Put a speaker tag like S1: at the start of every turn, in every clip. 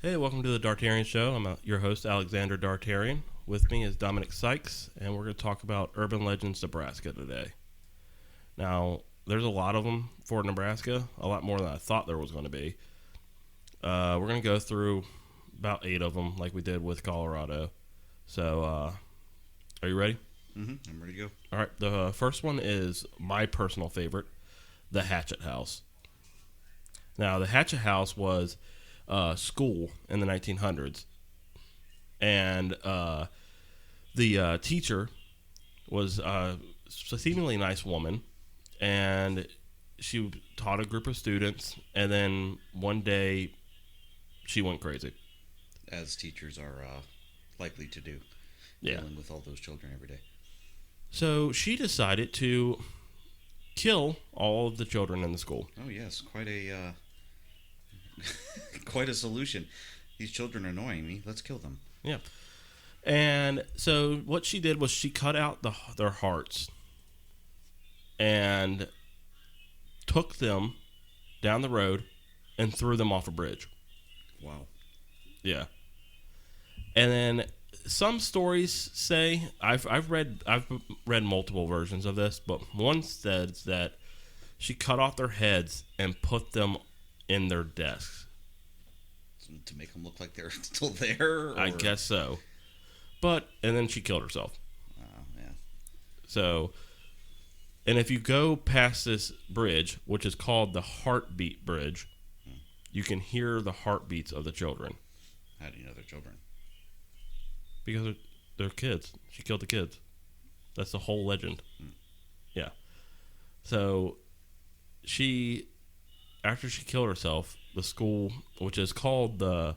S1: Hey, welcome to the Dartarian Show. I'm your host, Alexander Dartarian. With me is Dominic Sykes, and we're going to talk about Urban Legends Nebraska today. Now, there's a lot of them for Nebraska, a lot more than I thought there was going to be. We're going to go through about 8 of them like we did with Colorado. So, are you ready?
S2: I'm ready to go.
S1: All right, the first one is my personal favorite, the Hatchet House. Now, the Hatchet House was school in the 1900s, and the teacher was a seemingly nice woman, and she taught a group of students, and then one day she went crazy,
S2: As teachers are likely to do, dealing with all those children every day.
S1: So she decided to kill all of the children in the school.
S2: Oh yes, quite a quite a solution. These children are annoying me. Let's kill them.
S1: Yeah. And so what she did was she cut out their hearts and took them down the road and threw them off a bridge.
S2: Wow.
S1: Yeah. And then some stories say I've read multiple versions of this, but one says that she cut off their heads and put them in their desks.
S2: To make them look like they're still there? Or?
S1: I guess so. And then she killed herself.
S2: Yeah.
S1: So, and if you go past this bridge, which is called the Heartbeat Bridge, you can hear the heartbeats of the children.
S2: How do you know they're children?
S1: Because they're kids. She killed the kids. That's the whole legend. Yeah. So, after she killed herself, the school, which is called the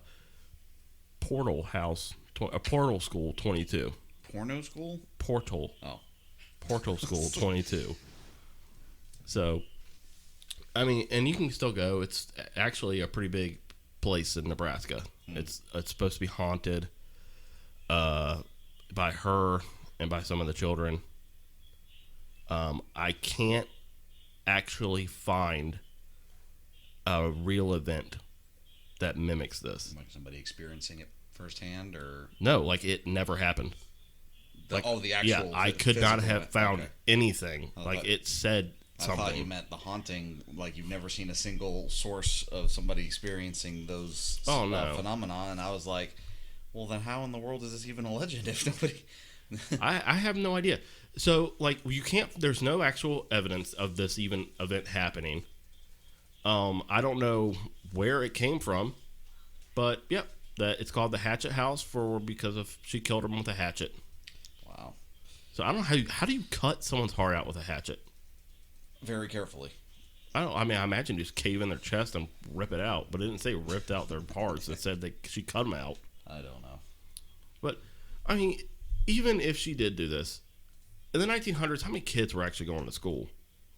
S1: Portal School 22.
S2: Porno school?
S1: Portal.
S2: Oh. Portal
S1: School 22. So, I mean, and you can still go. It's actually a pretty big place in Nebraska. It's supposed to be haunted by her and by some of the children. I can't actually find a real event that mimics this.
S2: Like somebody experiencing it firsthand, or
S1: no, like it never happened.
S2: the actual.
S1: Yeah, I could not have found
S2: okay.
S1: anything. It said something.
S2: I thought you meant the haunting, like you've never seen a single source of somebody experiencing those phenomena, and I was like, well, then how in the world is this even a legend if nobody...
S1: I have no idea. So, you can't... There's no actual evidence of this even event happening. I don't know where it came from, but, yep, it's called the Hatchet House because she killed him with a hatchet.
S2: Wow.
S1: So, I don't know how do you cut someone's heart out with a hatchet?
S2: Very carefully.
S1: I imagine just cave in their chest and rip it out, but it didn't say ripped out their parts. It said she cut them out.
S2: I don't know.
S1: But, I mean, even if she did do this, in the 1900s, how many kids were actually going to school?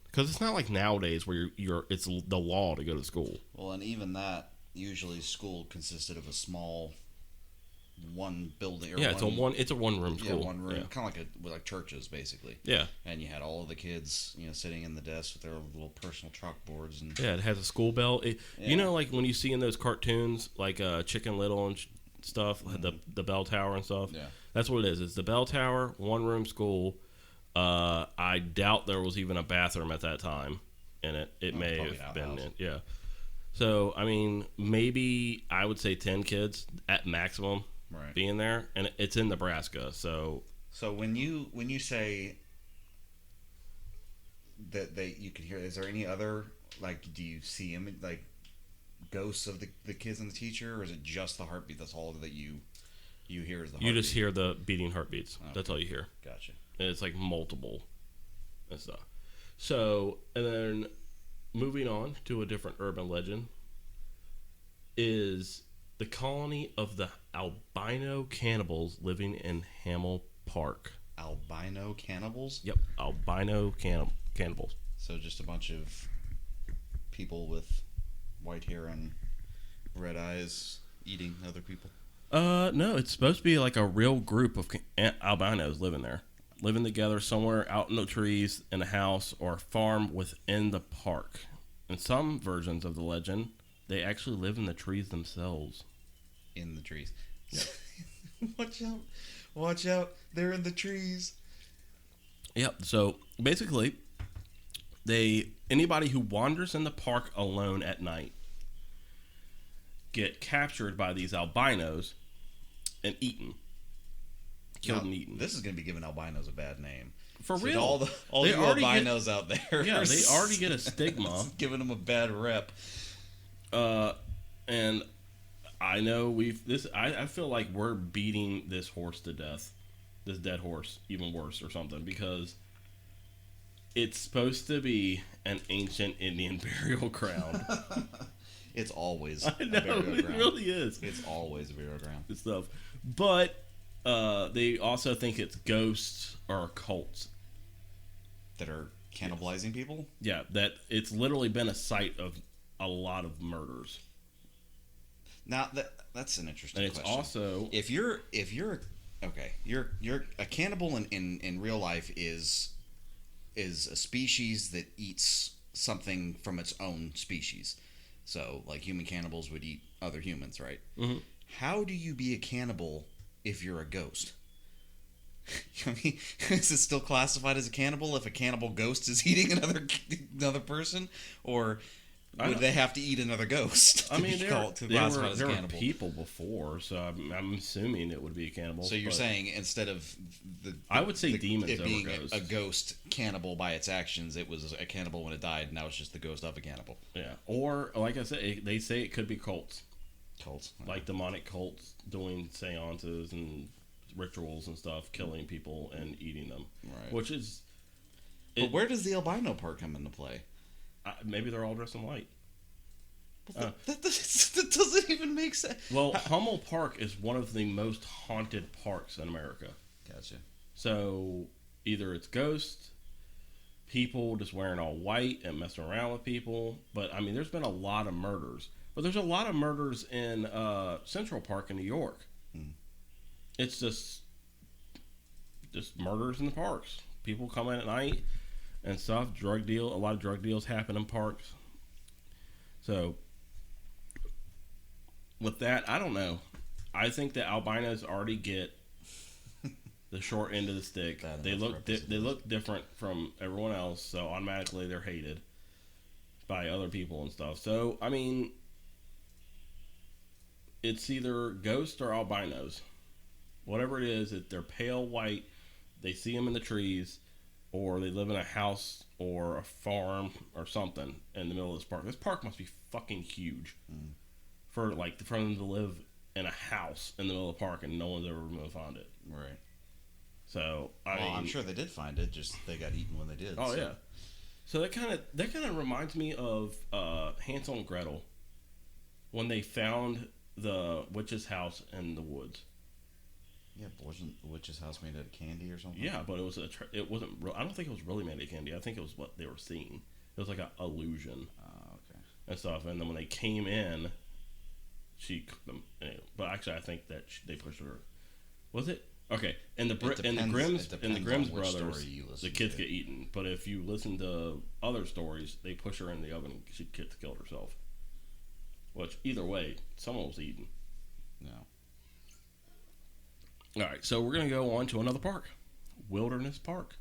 S1: Because it's not like nowadays where it's the law to go to school.
S2: Well, and even that, usually school consisted of a small one building.
S1: It's a one-room school.
S2: Yeah, one room, kind of like churches, basically.
S1: Yeah.
S2: And you had all of the kids, sitting in the desks with their little personal chalkboards. And
S1: yeah, it has a school bell. You know, like when you see in those cartoons, like Chicken Little and stuff, the bell tower and stuff.
S2: Yeah.
S1: That's what it is. It's the bell tower, one-room school. I doubt there was even a bathroom at that time in it. It may have been it. Yeah. So, I mean, maybe I would say 10 kids at maximum being there, and it's in Nebraska. So
S2: when you say that you can hear, is there any other, do you see ghosts of the kids and the teacher, or is it just the heartbeat? That's all that you hear is the heartbeat?
S1: You just hear the beating heartbeats. Okay. That's all you hear.
S2: Gotcha.
S1: And it's multiple and stuff. So, and then moving on to a different urban legend is the colony of the albino cannibals living in Hamel Park.
S2: Albino cannibals?
S1: Yep, albino cannibals.
S2: So just a bunch of people with white hair and red eyes eating other people?
S1: No, it's supposed to be like a real group of albinos living there. Living together somewhere out in the trees, in a house, or a farm within the park. In some versions of the legend, they actually live in the trees themselves.
S2: In the trees.
S1: Yep.
S2: Watch out. Watch out. They're in the trees.
S1: Yep. So basically, anybody who wanders in the park alone at night get captured by these albinos and eaten. Killed and eaten.
S2: This is going to be giving albinos a bad name.
S1: For real.
S2: All the albinos out there.
S1: Yeah, they already get a stigma.
S2: Giving them a bad rep.
S1: And I know I feel like we're beating this horse to death. This dead horse, even worse or something, because it's supposed to be an ancient Indian burial ground.
S2: It's always
S1: I know,
S2: a burial ground.
S1: It really is.
S2: It's always a burial ground.
S1: Good stuff. But they also think it's ghosts or cults.
S2: That are cannibalizing people?
S1: Yeah, that it's literally been a site of a lot of murders.
S2: Now that's an interesting
S1: and it's
S2: question.
S1: Also,
S2: if you're a cannibal in real life is a species that eats something from its own species. So like human cannibals would eat other humans, right?
S1: Mm-hmm.
S2: How do you be a cannibal if you're a ghost? I mean, is it still classified as a cannibal if a cannibal ghost is eating another person, or would they have to eat another ghost?
S1: I mean, there were people before, so I'm assuming it would be a cannibal.
S2: So you're saying instead of
S1: I would say demons
S2: it
S1: over
S2: being
S1: ghosts.
S2: A ghost cannibal by its actions, it was a cannibal when it died, and now it's just the ghost of a cannibal.
S1: Yeah, or like I said, they say it could be cults.
S2: Cults,
S1: like demonic cults doing seances and rituals and stuff, killing people and eating them.
S2: Right.
S1: Which is.
S2: But where does the albino part come into play?
S1: Maybe they're all dressed in white.
S2: That doesn't even make sense.
S1: Well, Hummel Park is one of the most haunted parks in America.
S2: Gotcha.
S1: So either it's ghosts, people just wearing all white and messing around with people. But I mean, there's been a lot of murders. But there's a lot of murders in Central Park in New York. It's just murders in the parks. People come in at night and stuff. A lot of drug deals happen in parks. So with that, I don't know. I think that albinos already get the short end of the stick. They look different from everyone else, so automatically they're hated by other people and stuff. So I mean, it's either ghosts or albinos. Whatever it is, if they're pale white, they see them in the trees, or they live in a house or a farm or something in the middle of this park. This park must be fucking huge for them to live in a house in the middle of the park and no one's ever going to find it.
S2: Right.
S1: So
S2: I'm sure they did find it. Just they got eaten when they did.
S1: Oh yeah. So that kind of reminds me of Hansel and Gretel when they found the witch's house in the woods.
S2: Yeah, but wasn't the witch's house made out of candy or something?
S1: Yeah, but it wasn't. I don't think it was really made of candy. I think it was what they were seeing. It was like an illusion.
S2: Oh, okay.
S1: And stuff. And then when they came in, she cooked them. But actually, I think that they pushed her. Was it okay? And the Grimm's brothers, the kids get eaten. But if you listen to other stories, they push her in the oven and she killed herself. Which either way, someone was eaten.
S2: No.
S1: All right, so we're going to go on to another park, Wilderness Park.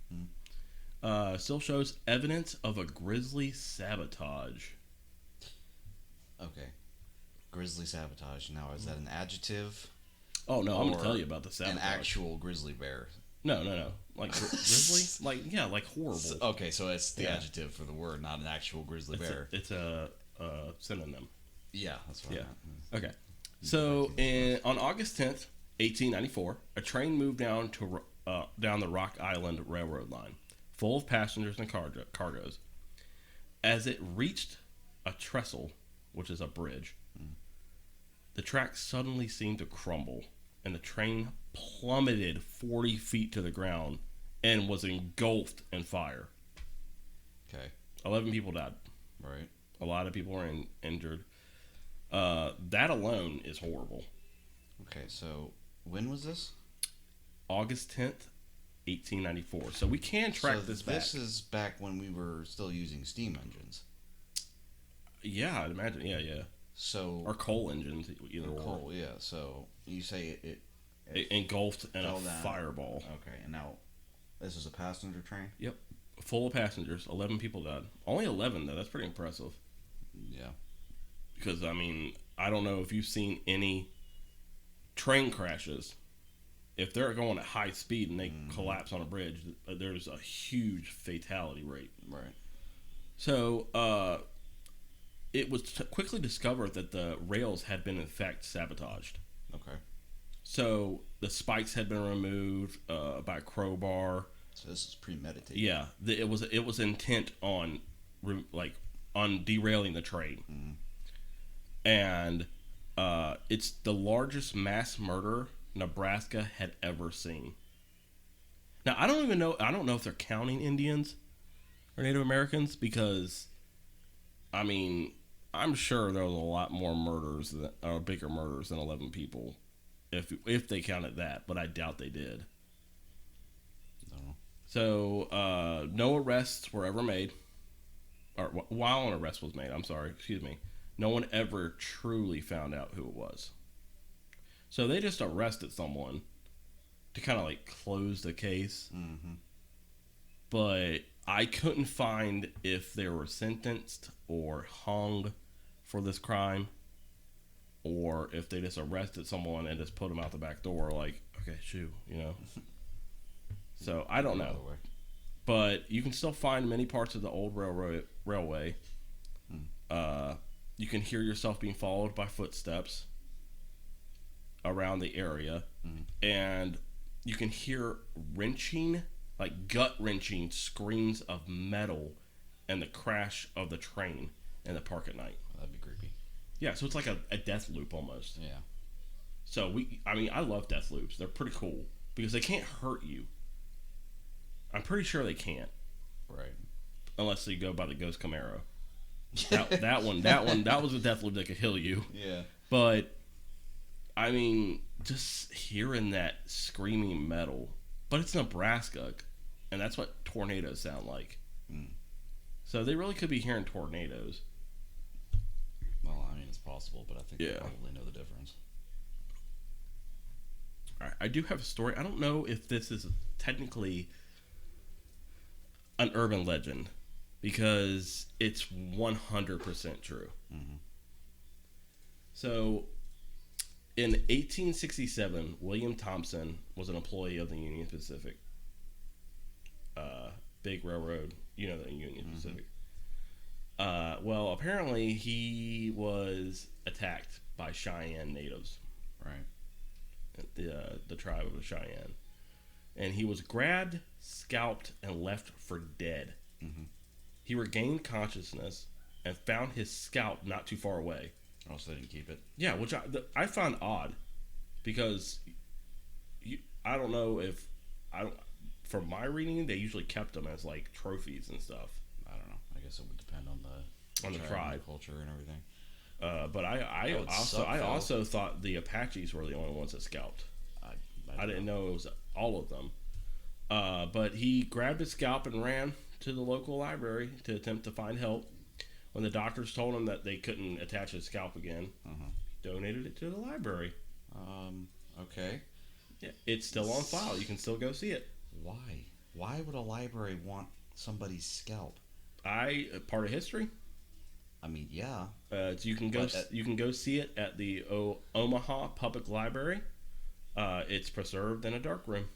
S1: Still shows evidence of a grizzly sabotage.
S2: Okay. Grizzly sabotage. Now, is that an adjective?
S1: Oh, no, I'm going to tell you about the sabotage.
S2: An actual grizzly bear?
S1: No. Like grizzly? like horrible.
S2: Okay, so it's the adjective for the word, not an actual grizzly bear.
S1: It's a synonym.
S2: Yeah, that's what I meant.
S1: Okay. So, on August 10th, 1894, a train moved down the Rock Island Railroad line, full of passengers and cargoes. As it reached a trestle, which is a bridge, the track suddenly seemed to crumble, and the train plummeted 40 feet to the ground and was engulfed in fire.
S2: Okay.
S1: 11 people died.
S2: Right.
S1: A lot of people were injured. That alone is horrible.
S2: Okay, so when was this?
S1: August 10th, 1894. So we can track this back.
S2: This is back when we were still using steam engines.
S1: Yeah, I'd imagine. Yeah.
S2: So
S1: or coal engines, either or.
S2: coal, yeah. So you say
S1: It engulfed in a
S2: fell down.
S1: fireball.
S2: Okay, and now this is a passenger train.
S1: Yep, full of passengers. 11 people died. Only 11 though. That's pretty impressive.
S2: Yeah.
S1: Because I mean, I don't know if you've seen any train crashes. If they're going at high speed and they collapse on a bridge, there's a huge fatality rate.
S2: Right.
S1: So it was quickly discovered that the rails had been in fact sabotaged.
S2: Okay.
S1: So the spikes had been removed by a crowbar.
S2: So this is premeditated.
S1: Yeah, it was intent on on derailing the train, and it's the largest mass murder Nebraska had ever seen. Now I don't know if they're counting Indians or Native Americans, because I mean I'm sure there was a lot more murders bigger murders than 11 people, if they counted that, but I doubt they did.
S2: No.
S1: So no arrests were ever made, or while an arrest was made. I'm sorry, excuse me. No one ever truly found out who it was. So they just arrested someone to kind of like close the case.
S2: Mm-hmm.
S1: But I couldn't find if they were sentenced or hung for this crime, or if they just arrested someone and just put them out the back door, like, okay, shoo, you know. So I don't know. But you can still find many parts of the old railway. You can hear yourself being followed by footsteps around the area, and you can hear wrenching, like gut-wrenching screams of metal and the crash of the train in the park at night.
S2: That'd be creepy.
S1: Yeah, so it's like a death loop almost.
S2: Yeah.
S1: So I love death loops. They're pretty cool because they can't hurt you. I'm pretty sure they can't.
S2: Right.
S1: Unless you go by the Ghost Camaro. That was a death loop that could heal you.
S2: Yeah.
S1: But I mean, just hearing that screaming metal. But it's Nebraska, and that's what tornadoes sound like. So they really could be hearing tornadoes.
S2: Well, I mean, it's possible, but I think they probably know the difference.
S1: I do have a story. I don't know if this is technically an urban legend, because it's 100% true. So, in 1867, William Thompson was an employee of the Union Pacific. Big railroad, you know, the Union Pacific. Well, apparently he was attacked by Cheyenne natives.
S2: Right.
S1: The tribe of the Cheyenne. And he was grabbed, scalped, and left for dead. He regained consciousness and found his scalp not too far away.
S2: Oh, so they didn't keep it?
S1: Yeah, which I found odd, because I don't know if from my reading, they usually kept them as like trophies and stuff.
S2: I don't know. I guess it would depend on the
S1: tribe,
S2: culture, and everything.
S1: But I also thought the Apaches were the only ones that scalped. I didn't know it was all of them. But he grabbed his scalp and ran to the local library to attempt to find help. When the doctors told him that they couldn't attach his scalp again, he donated it to the library.
S2: Okay.
S1: Yeah, it's still on file. You can still go see it.
S2: Why? Why would a library want somebody's scalp?
S1: Part of history.
S2: I mean, yeah.
S1: You can go see it at the Omaha Public Library. It's preserved in a dark room.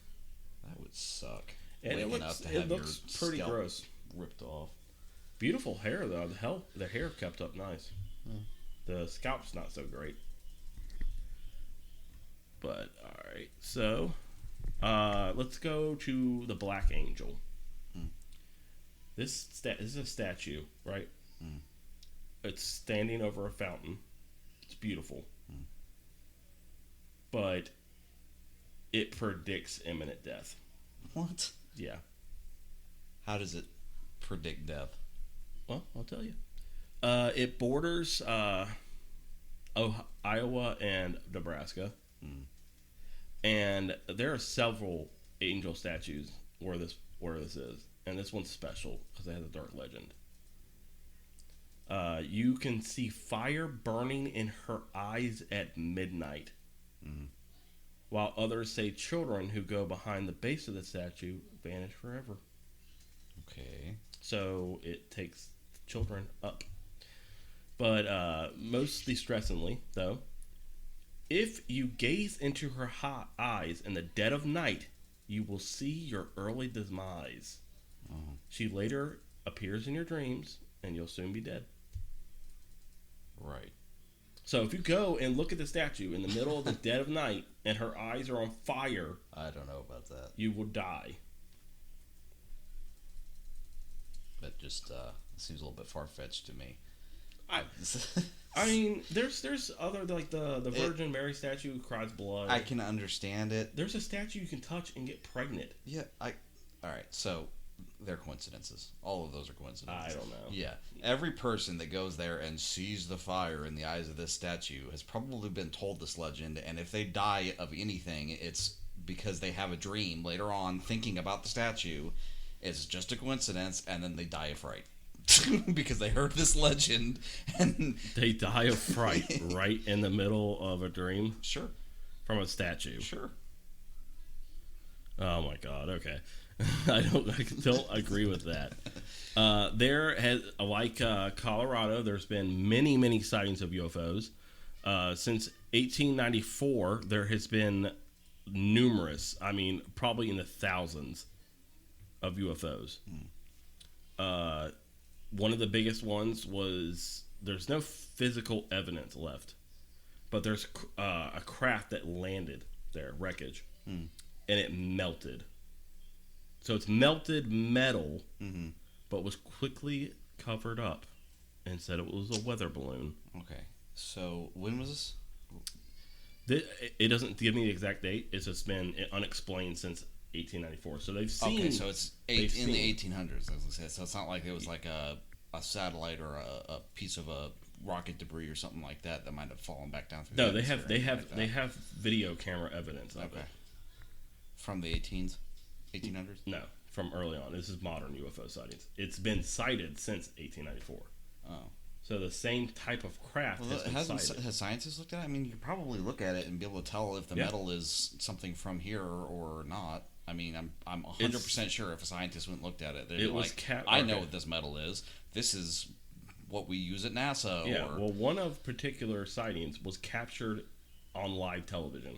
S2: That would suck.
S1: And it looks pretty gross.
S2: Ripped off.
S1: Beautiful hair though. The hair kept up nice. The scalp's not so great. But all right, so let's go to the Black Angel. This is a statue, right? It's standing over a fountain. It's beautiful, but it predicts imminent death.
S2: What?
S1: Yeah.
S2: How does it predict death?
S1: Well, I'll tell you. It borders Iowa and Nebraska. And there are several angel statues where this is. And this one's special because it has a dark legend. You can see fire burning in her eyes at midnight.
S2: Mm.
S1: While others say children who go behind the base of the statue vanish forever.
S2: Okay.
S1: So it takes children up. But most distressingly, though, if you gaze into her hot eyes in the dead of night, you will see your early demise.
S2: Oh.
S1: She later appears in your dreams, and you'll soon be dead.
S2: Right.
S1: So if you go and look at the statue in the middle of the dead of night, and her eyes are on fire,
S2: I don't know about that.
S1: you will die.
S2: That just seems a little bit far-fetched to me.
S1: I mean, there's other, like the Virgin Mary statue cries blood.
S2: I can understand it.
S1: There's a statue you can touch and get pregnant.
S2: Yeah, all right, so they're coincidences. All of those are coincidences.
S1: I don't know.
S2: Yeah. Every person that goes there and sees the fire in the eyes of this statue has probably been told this legend, and if they die of anything, it's because they have a dream later on thinking about the statue. It's just a coincidence, and then they die of fright. Because they heard this legend, and
S1: they die of fright right in the middle of a dream.
S2: Sure.
S1: From a statue.
S2: Sure.
S1: Oh my God. Okay. I don't agree with that. There has, like Colorado, there's been many sightings of UFOs. Since 1894, there has been numerous. I mean, probably in the thousands of UFOs. One of the biggest ones was, there's no physical evidence left, but there's a craft that landed there, wreckage, and it melted. So it's melted metal, but was quickly covered up and said it was a weather balloon.
S2: Okay. So when was
S1: this? It doesn't give me the exact date. It's just been unexplained since 1894. So they've seen.
S2: Okay, so it's in the 1800s, as I said. So it's not like it was like a satellite or a piece of a rocket debris or something like that might have fallen back down through.
S1: No, they have video camera evidence of it.
S2: From the 1800s?
S1: No, from early on. This is modern UFO sightings. It's been sighted since 1894.
S2: Oh.
S1: So the same type of craft has been sighted.
S2: Has scientists looked at it? I mean, you could probably look at it and be able to tell if the metal is something from here or not. I mean, I'm 100% sure if a scientist went and looked at it, they'd be like, I know what this metal is. This is what we use at NASA.
S1: Yeah, well, one of particular sightings was captured on live television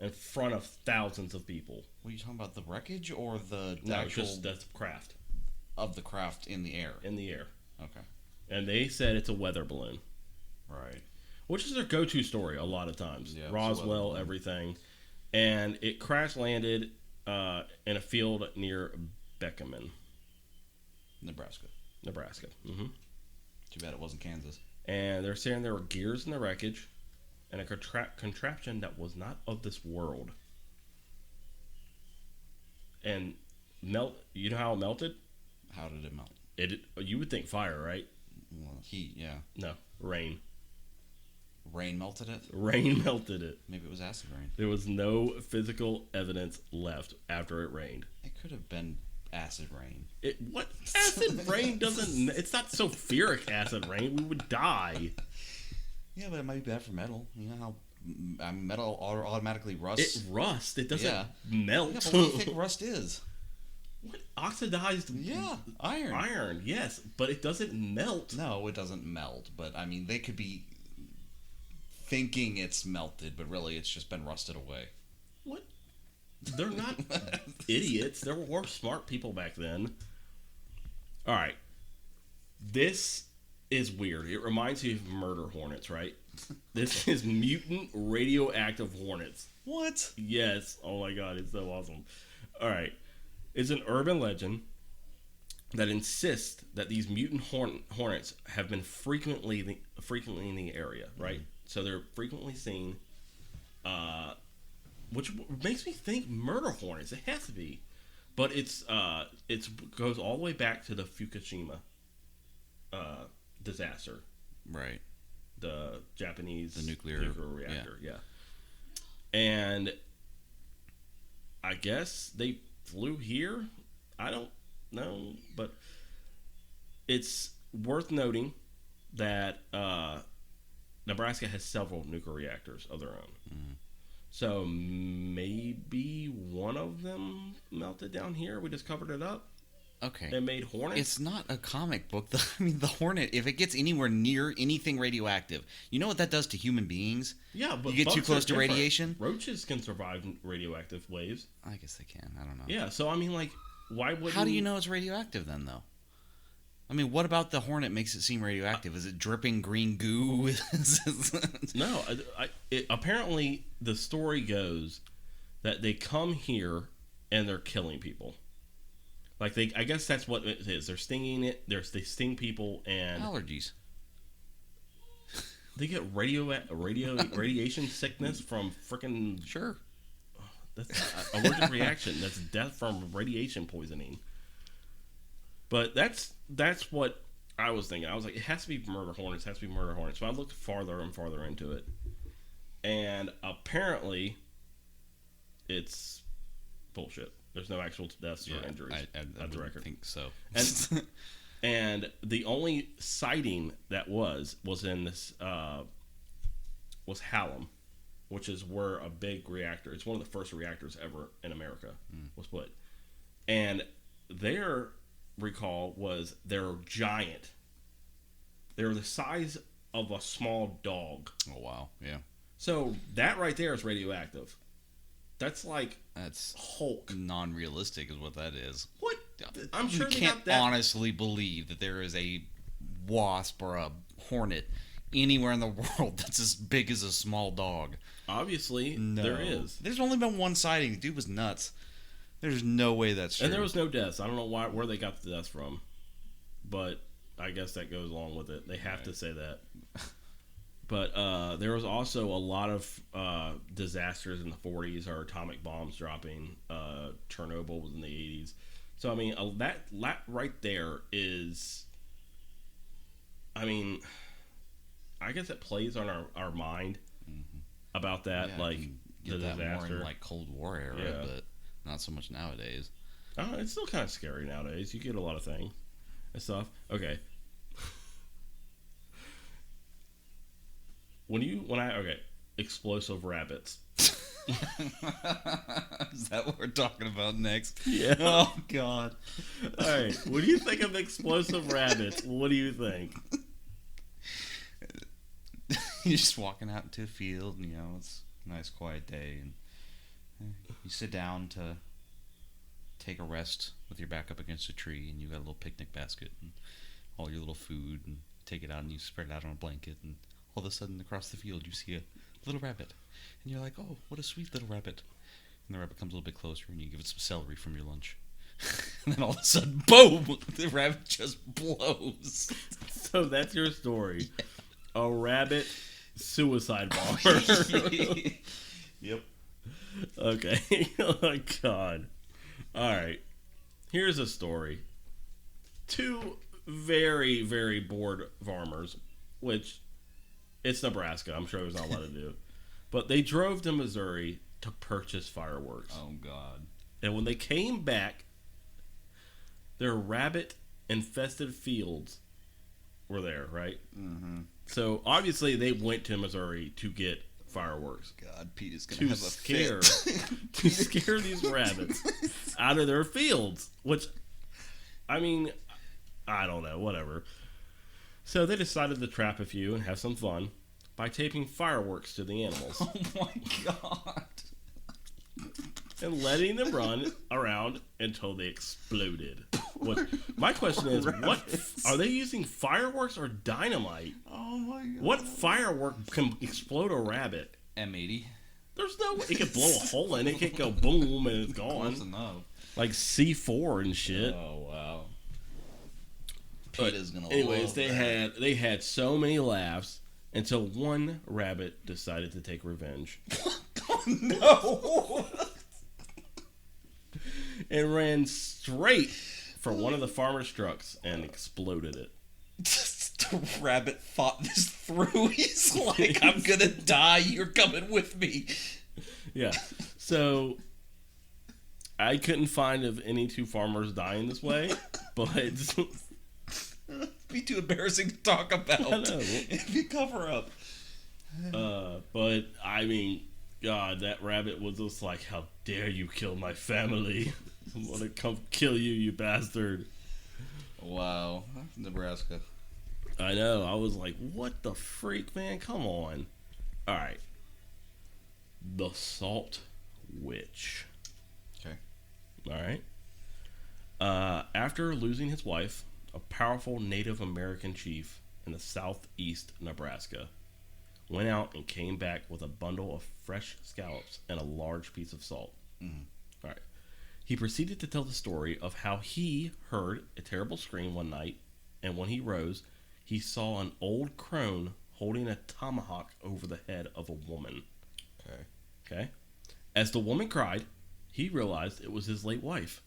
S1: in front of thousands of people.
S2: What are you talking about, the wreckage or the
S1: actual... No, just the craft.
S2: Of the craft in the air?
S1: In the air.
S2: Okay.
S1: And they said it's a weather balloon.
S2: Right.
S1: Which is their go-to story a lot of times.
S2: Yeah,
S1: Roswell, everything. And it crash-landed in a field near Beckerman.
S2: Nebraska.
S1: Mm-hmm.
S2: Too bad it wasn't Kansas.
S1: And they're saying there were gears in the wreckage and a contraption that was not of this world. And you know how it melted?
S2: How did it melt?
S1: You would think fire, right?
S2: Well, heat, yeah.
S1: No, rain.
S2: Rain melted it?
S1: Rain melted it.
S2: Maybe it was acid rain.
S1: There was no physical evidence left after it rained.
S2: It could have been acid rain.
S1: What? Acid rain doesn't... It's not sulfuric acid rain. We would die.
S2: Yeah, but it might be bad for metal. You know how metal automatically rusts?
S1: It rusts. It doesn't melt.
S2: Yeah, but what do you think rust is?
S1: What? Oxidized...
S2: Yeah, iron.
S1: Iron, yes. But it doesn't melt.
S2: No, it doesn't melt. But, I mean, they could be thinking it's melted, but really it's just been rusted away.
S1: What? They're not idiots. There were smart people back then. All right. This is weird. It reminds you of murder hornets, right? This is mutant radioactive hornets.
S2: What?
S1: Yes. Oh my God, it's so awesome. All right. It's an urban legend that insists that these mutant hornets have been frequently in the area, right? Mm-hmm. So they're frequently seen, which makes me think murder hornets. It has to be, but it goes all the way back to the Fukushima disaster,
S2: right?
S1: The Japanese
S2: nuclear
S1: reactor, yeah. And I guess they flew here. I don't know, but it's worth noting that Nebraska has several nuclear reactors of their own.
S2: Mm.
S1: So maybe one of them melted down here. We just covered it up.
S2: Okay.
S1: And made hornets.
S2: It's not a comic book. I mean, the hornet, if it gets anywhere near anything radioactive, you know what that does to human beings?
S1: Yeah, but
S2: you get too
S1: bugs
S2: close
S1: are
S2: to
S1: different.
S2: radiation?
S1: Roaches can survive radioactive waves.
S2: I guess they can. I don't know.
S1: Yeah, so I mean, like, why would?
S2: How do you know it's radioactive then, though? I mean, what about the hornet makes it seem radioactive? Is it dripping green goo?
S1: No, apparently the story goes that they come here and they're killing people. Like I guess that's what it is. They're stinging it. They sting people and
S2: allergies.
S1: They get radiation sickness from freaking.
S2: Sure.
S1: That's not allergic reaction. That's death from radiation poisoning. But that's what I was thinking. I was like, it has to be murder hornets. It has to be murder hornets. So I looked farther and farther into it, and apparently, it's bullshit. There's no actual deaths or injuries
S2: I
S1: on the record.
S2: think so.
S1: And the only sighting that was in this was Hallam, which is where a big reactor. It's one of the first reactors ever in America was put, and their recall was they're giant. They're the size of a small dog.
S2: Oh wow, yeah.
S1: So that right there is radioactive. That's Hulk.
S2: Non-realistic is what that is.
S1: What? I'm sure
S2: you can't honestly believe that there is a wasp or a hornet anywhere in the world that's as big as a small dog.
S1: Obviously,
S2: no.
S1: there is.
S2: There's only been one sighting. The dude was nuts. There's no way that's true.
S1: And there was no deaths. I don't know where they got the deaths from, but I guess that goes along with it. They have to say that. But there was also a lot of disasters in the 40s, or atomic bombs dropping. Chernobyl was in the 80s. So, I mean, that right there is... I mean, I guess it plays on our mind about that, like, the disaster.
S2: More in, like, Cold War era, but not so much nowadays.
S1: It's still kind of scary nowadays. You get a lot of things and stuff. Okay. Explosive rabbits.
S2: Is that what we're talking about next?
S1: Yeah.
S2: Oh, God.
S1: All right. When you think of explosive rabbits, what do you think?
S2: You're just walking out into a field, and, it's a nice, quiet day, and you sit down to take a rest with your back up against a tree, and you got a little picnic basket and all your little food, and take it out and you spread it out on a blanket, and all of a sudden across the field you see a little rabbit, and you're like, oh, what a sweet little rabbit. And the rabbit comes a little bit closer, and you give it some celery from your lunch. And then all of a sudden, boom, the rabbit just blows.
S1: So that's your story. Yeah. A rabbit suicide bomber.
S2: Yep.
S1: Okay. Oh my God. All right. Here's a story. Two very, very bored farmers, which it's Nebraska. I'm sure there's not a lot to do. But they drove to Missouri to purchase fireworks.
S2: Oh, God.
S1: And when they came back, their rabbit-infested fields were there, right?
S2: Mm-hmm.
S1: So, obviously, they went to Missouri to get fireworks.
S2: God, Pete is going to have a fit.
S1: To scare these rabbits out of their fields. Which, I mean, I don't know, whatever. So, they decided to trap a few and have some fun by taping fireworks to the animals.
S2: Oh, my God.
S1: And letting them run around until they exploded. My question is, what are they using, fireworks or dynamite?
S2: Oh my God!
S1: What firework can explode a rabbit?
S2: M80.
S1: There's no way it could blow a hole in it. It could go boom and it's gone.
S2: Close enough.
S1: Like C4 and shit.
S2: Oh wow! Pete is gonna.
S1: Anyways, they had so many laughs until one rabbit decided to take revenge.
S2: Oh no!
S1: And ran straight for one of the farmer's trucks and exploded it.
S2: The rabbit thought this through. He's like, I'm gonna die, you're coming with me.
S1: Yeah. So I couldn't find of any two farmers dying this way, but
S2: be too embarrassing to talk about.
S1: I know.
S2: It'd be cover up.
S1: But I mean, God, that rabbit was just like, "How dare you kill my family? I'm gonna come kill you, you bastard!"
S2: Wow, Nebraska.
S1: I know. I was like, "What the freak, man? Come on!" All right, the Salt Witch.
S2: Okay.
S1: All right. After losing his wife, a powerful Native American chief in the southeast Nebraska went out and came back with a bundle of fresh scallops and a large piece of salt.
S2: Mm.
S1: All right. He proceeded to tell the story of how he heard a terrible scream one night, and when he rose, he saw an old crone holding a tomahawk over the head of a woman.
S2: Okay.
S1: Okay? As the woman cried, he realized it was his late wife.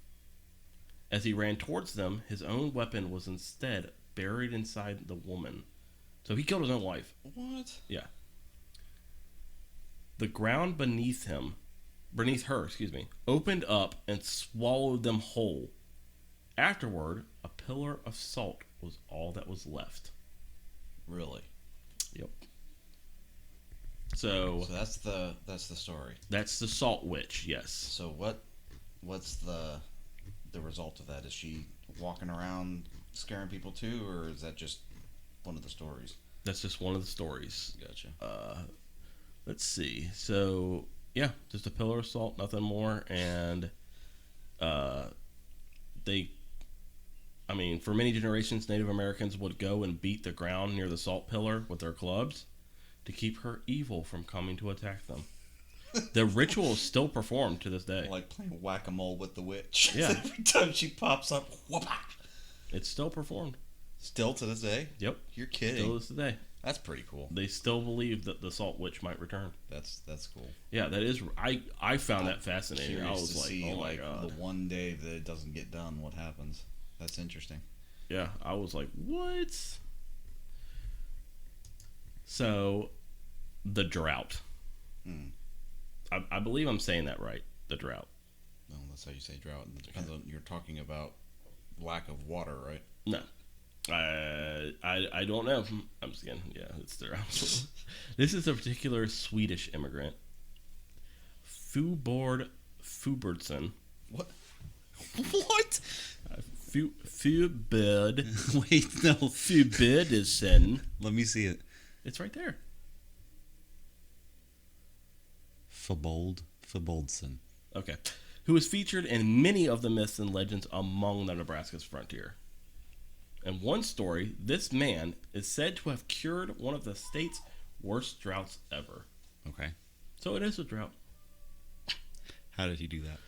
S1: As he ran towards them, his own weapon was instead buried inside the woman. So he killed his own wife.
S2: What?
S1: Yeah. The ground beneath her, opened up and swallowed them whole. Afterward, a pillar of salt was all that was left.
S2: Really?
S1: Yep. So
S2: that's the story.
S1: That's the Salt Witch, yes.
S2: So what's the result of that? Is she walking around scaring people too, or is that just one of the stories?
S1: That's just one of the stories.
S2: Gotcha.
S1: Let's see. So yeah, just a pillar of salt, nothing more. And for many generations, Native Americans would go and beat the ground near the salt pillar with their clubs to keep her evil from coming to attack them. The ritual is still performed to this day.
S2: Like playing whack-a-mole with the witch.
S1: Yeah.
S2: Every time she pops up, whoop!
S1: It's still performed.
S2: Still to this day?
S1: Yep.
S2: You're kidding.
S1: Still to this day.
S2: That's pretty cool.
S1: They still believe that the Salt Witch might return.
S2: That's cool.
S1: Yeah, that is. I found that fascinating. I was like,
S2: see,
S1: oh my God.
S2: The one day that it doesn't get done, what happens? That's interesting.
S1: Yeah, I was like, what? So, the drought.
S2: Hmm.
S1: I believe I'm saying that right. The drought.
S2: No, that's how you say drought. It depends on, you're talking about lack of water, right?
S1: No. I don't know. I'm just kidding. Yeah, it's the drought. This is a particular Swedish immigrant. Fubertson.
S2: What? What?
S1: Fubird.
S2: Wait, no.
S1: Fubertson.
S2: Let me see it.
S1: It's right there.
S2: Fuboldson.
S1: Okay. Who is featured in many of the myths and legends among the Nebraska's frontier. In one story, this man is said to have cured one of the state's worst droughts ever.
S2: Okay.
S1: So it is a drought.
S2: How did he do that?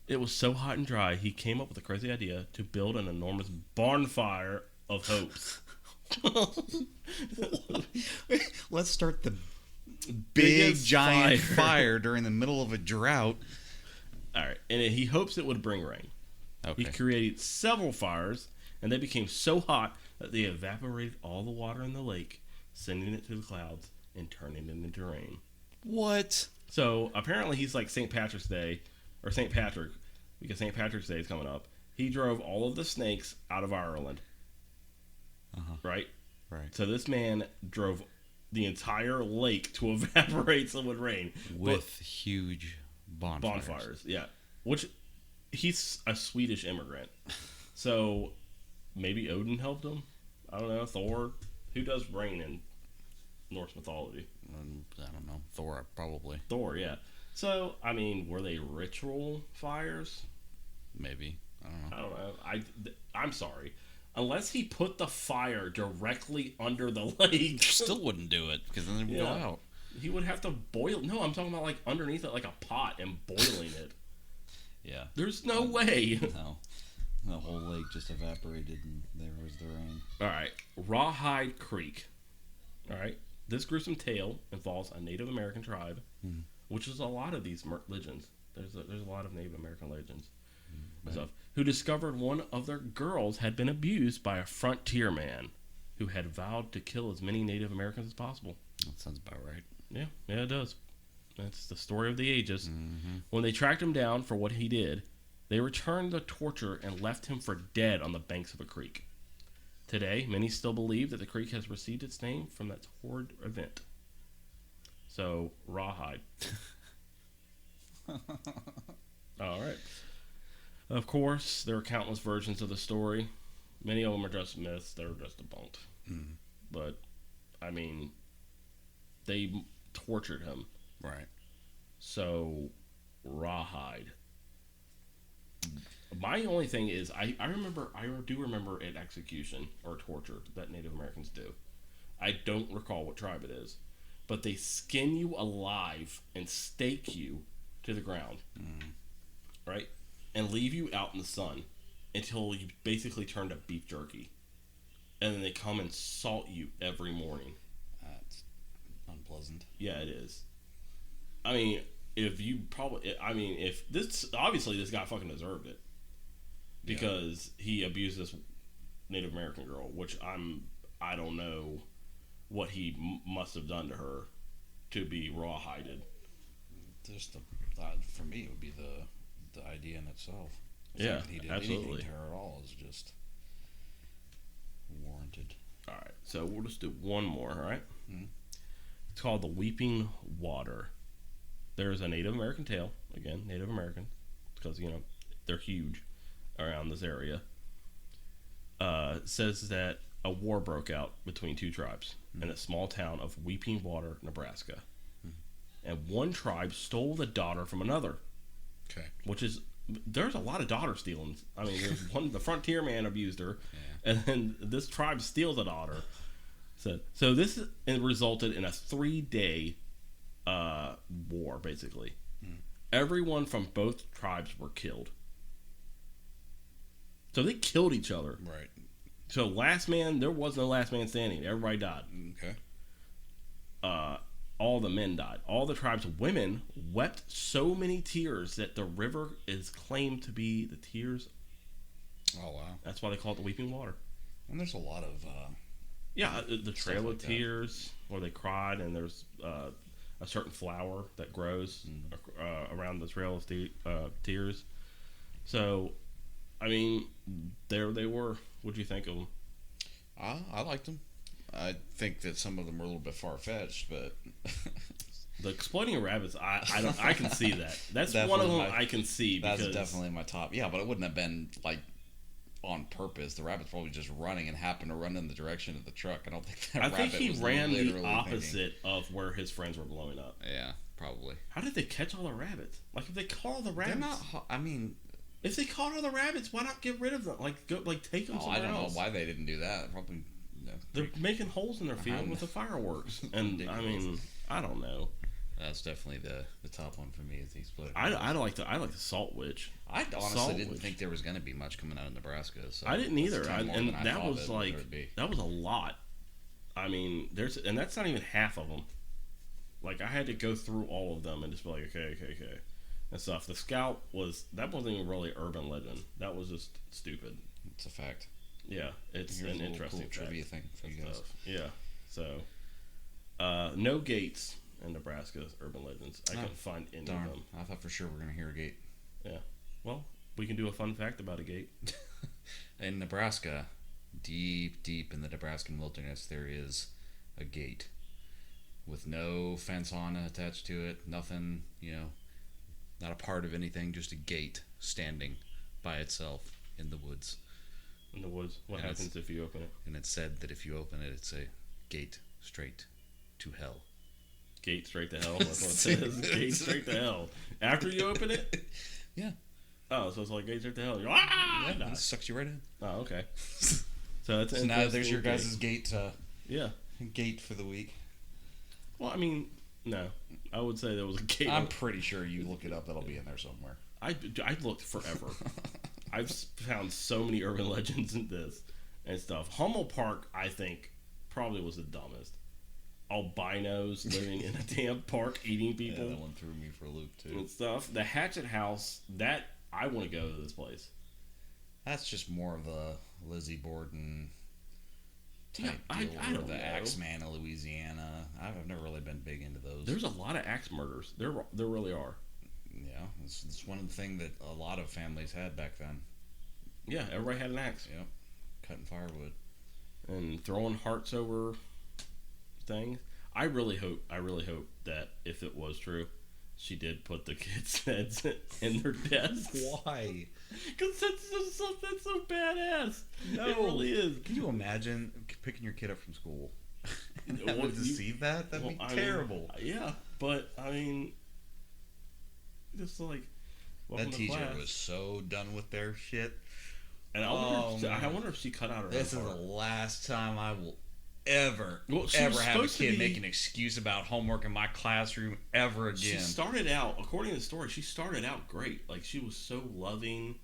S1: It was so hot and dry, he came up with a crazy idea to build an enormous bonfire of hopes.
S2: Let's start the big
S1: Biggest
S2: giant fire during the middle of a drought.
S1: All right, and he hopes it would bring rain.
S2: Okay.
S1: He created several fires, and they became so hot that they evaporated all the water in the lake, sending it to the clouds and turning it into rain.
S2: What?
S1: So apparently he's like St. Patrick's Day, or St. Patrick, because St. Patrick's Day is coming up. He drove all of the snakes out of Ireland. Right?
S2: Right.
S1: So this man drove the entire lake to evaporate so it would rain.
S2: With huge bonfires.
S1: Yeah. Which, he's a Swedish immigrant. So maybe Odin helped him? I don't know. Thor? Who does rain in Norse mythology?
S2: I don't know. Thor, probably.
S1: Thor, yeah. So, I mean, were they ritual fires?
S2: Maybe. I don't know.
S1: I don't know. I'm sorry. Unless he put the fire directly under the lake.
S2: Still wouldn't do it, because then it would go out.
S1: He would have to boil. No, I'm talking about like underneath it, like a pot, and boiling it.
S2: Yeah.
S1: There's no way.
S2: No. The whole lake just evaporated, and there was the rain.
S1: All right. Rawhide Creek. All right. This gruesome tale involves a Native American tribe, which is a lot of these legends. There's a lot of Native American legends and stuff, who discovered one of their girls had been abused by a frontier man who had vowed to kill as many Native Americans as possible.
S2: That sounds about right.
S1: Yeah, it does. That's the story of the ages.
S2: Mm-hmm.
S1: When they tracked him down for what he did, they returned the torture and left him for dead on the banks of a creek. Today, many still believe that the creek has received its name from that horrid event. So, rawhide. All right. Of course, there are countless versions of the story. Many of them are just myths. They're just debunked.
S2: Mm.
S1: But, I mean, they tortured him.
S2: Right.
S1: So, rawhide. My only thing is, I do remember an execution or torture that Native Americans do. I don't recall what tribe it is. But they skin you alive and stake you to the ground.
S2: Mm.
S1: Right? And leave you out in the sun until you basically turn to beef jerky. And then they come and salt you every morning.
S2: That's unpleasant.
S1: Yeah, it is. I mean, if this, obviously this guy fucking deserved it. Because he abused this Native American girl, which I don't know what he must have done to her to be rawhided.
S2: Just for me, it would be the idea in itself.
S1: The fact
S2: that he did
S1: absolutely.
S2: anything to her at all is just warranted.
S1: All right, so we'll just do one more. All right,
S2: Mm-hmm.
S1: It's called the Weeping Water. There is a Native American tale. Again, Native American, because they're huge around this area. Says that a war broke out between two tribes in a small town of Weeping Water, Nebraska. And one tribe stole the daughter from another.
S2: Okay.
S1: Which is, there's a lot of daughter stealing. I mean, there's one, the frontier man abused her, and then this tribe steals a daughter. So this resulted in a 3-day war, basically. Everyone from both tribes were killed. So they killed each other.
S2: Right.
S1: So there was no last man standing. Everybody died.
S2: Okay.
S1: All the men died. All the tribe's women wept so many tears that the river is claimed to be the tears.
S2: Oh, wow.
S1: That's why they call it the Weeping Water.
S2: And there's a lot of...
S1: the Trail
S2: like
S1: of Tears, where they cried, and there's a certain flower that grows around the Trail of Tears. So, I mean, there they were. What'd you think of them?
S2: I liked them. I think that some of them were a little bit far-fetched, but...
S1: The exploding rabbits, I can see that. That's one of them I can see.
S2: That's definitely my top. Yeah, but it wouldn't have been, like, on purpose. The rabbit's probably just running and happened to run in the direction of the truck. I don't think that
S1: I think
S2: rabbit
S1: he
S2: was
S1: ran the
S2: literally
S1: opposite of where his friends were blowing up.
S2: Yeah, probably.
S1: How did they catch all the rabbits? Like, if they caught all the rabbits...
S2: They're not... I mean...
S1: If they caught all the rabbits, why not get rid of them? Like, take them somewhere else.
S2: I don't know why they didn't do that. Probably...
S1: They're making holes in their field with the fireworks. And, I mean, I don't know.
S2: That's definitely the top one for me is the exploding.
S1: I like the Salt Witch.
S2: I honestly didn't think there was going to be much coming out of Nebraska. So
S1: I didn't either. And that was that was a lot. I mean, and that's not even half of them. Like, I had to go through all of them and just be like, okay, and stuff. The scalp that wasn't even really urban legend. That was just stupid.
S2: It's a fact.
S1: Yeah, it's an interesting
S2: cool trivia thing for you guys.
S1: Yeah, so no gates in Nebraska's urban legends. I couldn't find any of them.
S2: I thought for sure we're going to hear a gate.
S1: Yeah, well, we can do a fun fact about a gate.
S2: In Nebraska, deep in the Nebraskan wilderness, there is a gate with no fence on it attached to it, nothing, not a part of anything, just a gate standing by itself in the woods.
S1: In the woods? What happens if you open it?
S2: And it's said that if you open it, it's a gate straight to hell.
S1: Gate straight to hell? That's what it says. Gate straight to hell. After you open it?
S2: Yeah.
S1: Oh, so it's like gate straight to hell.
S2: Yeah, it sucks you right in.
S1: Oh, okay. So
S2: now there's your guys' gate.
S1: Yeah.
S2: Gate for the week.
S1: Well, I mean, no. I would say there was a gate.
S2: I'm pretty sure you look it up, that'll be in there somewhere.
S1: I looked forever. I've found so many urban legends in this and stuff. Hummel Park, I think, probably was the dumbest. Albinos living in a damn park eating people.
S2: Yeah, that one threw me for a loop, too.
S1: And stuff. The Hatchet House, I want to go to this place.
S2: That's just more of the Lizzie Borden type deal.
S1: I don't know.
S2: The Axeman of Louisiana. I've never really been big into those.
S1: There's a lot of axe murders. There really are.
S2: Yeah, it's one thing that a lot of families had back then.
S1: Yeah, everybody had an axe.
S2: Yep, cutting firewood.
S1: and throwing hearts over things. I really hope that if it was true, she did put the kids' heads in their desks.
S2: Why?
S1: Because that's so badass.
S2: No.
S1: It really is.
S2: Can you imagine picking your kid up from school and that would deceive that? That'd be terrible.
S1: Yeah, but I mean, just like
S2: that teacher was so done with their shit.
S1: And I wonder if she cut out her.
S2: This is the last time I will ever have a kid make an excuse about homework in my classroom ever again.
S1: She started out, according to the story, she started out great. Like, she was so loving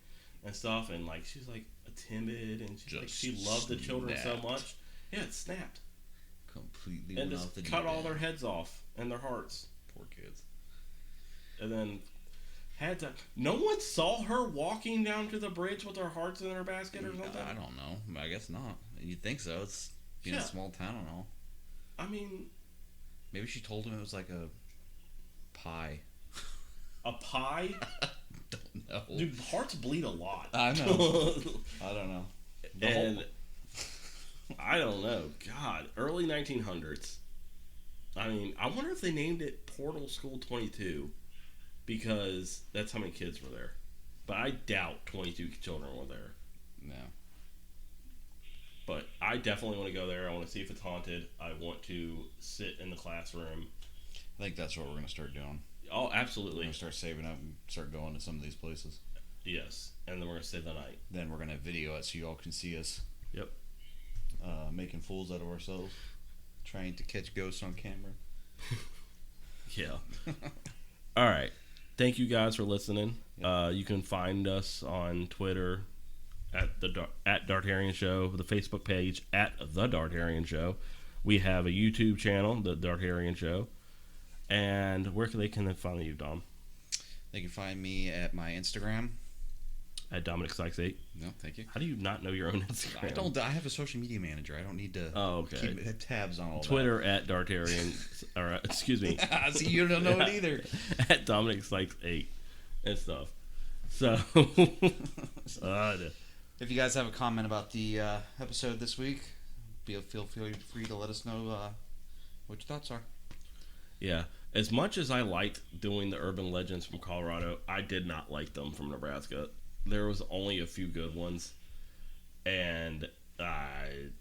S1: and stuff, and like she's like timid, and she loved the children so much. Yeah, it snapped
S2: completely,
S1: and just cut all their heads off and their hearts.
S2: Poor kids.
S1: And then no one saw her walking down to the bridge with her hearts in her basket or something.
S2: I don't know. I guess not. You'd think so. It's being a small town and all.
S1: I mean,
S2: maybe she told him it was like a pie.
S1: A pie?
S2: Don't know.
S1: Dude, hearts bleed a lot.
S2: I know. I don't know.
S1: And I don't know. God, early 1900s. I mean, I wonder if they named it Portal School 22 because that's how many kids were there. But I doubt 22 children were there.
S2: No.
S1: But I definitely want to go there. I want to see if it's haunted. I want to sit in the classroom.
S2: I think that's what we're going to start doing.
S1: Oh, absolutely.
S2: We're going to start saving up and start going to some of these places.
S1: Yes. And then we're going to stay the night.
S2: Then we're going to video it so you all can see us.
S1: Yep.
S2: Making fools out of ourselves. Trying to catch ghosts on camera.
S1: Yeah. All right. Thank you guys for listening. Yep. You can find us on Twitter at Dartarian Show, the Facebook page at The Dartarian Show. We have a YouTube channel, The Dartarian Show. And where can they find you, Dom?
S2: They can find me at my Instagram.
S1: At Dominic Sykes 8.
S2: No, thank you.
S1: How do you not know your own Instagram?
S2: I have a social media manager. I don't need to keep tabs on all
S1: Twitter
S2: that.
S1: At Dartarian, or excuse me.
S2: See, you don't know it either.
S1: At Dominic Sykes 8 and stuff. So,
S2: if you guys have a comment about the episode this week, feel free to let us know what your thoughts are.
S1: Yeah. As much as I liked doing the urban legends from Colorado, I did not like them from Nebraska. There was only a few good ones, and I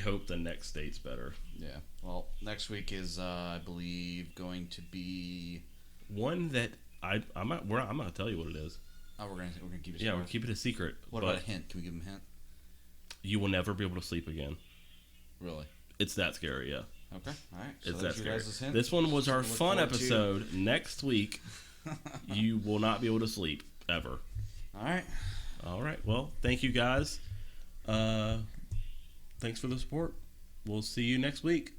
S1: hope the next state's better.
S2: Yeah. Well, next week is I believe going to be
S1: one that I'm gonna tell you what it is.
S2: Oh, we're gonna keep it.
S1: Yeah, we're gonna keep it a secret.
S2: What about a hint? Can we give them a hint?
S1: You will never be able to sleep again.
S2: Really?
S1: It's that scary. Yeah.
S2: Okay. All right.
S1: So it's that scary. This one was our fun episode. Next week, you will not be able to sleep ever. All right. Well, thank you guys. Thanks for the support. We'll see you next week.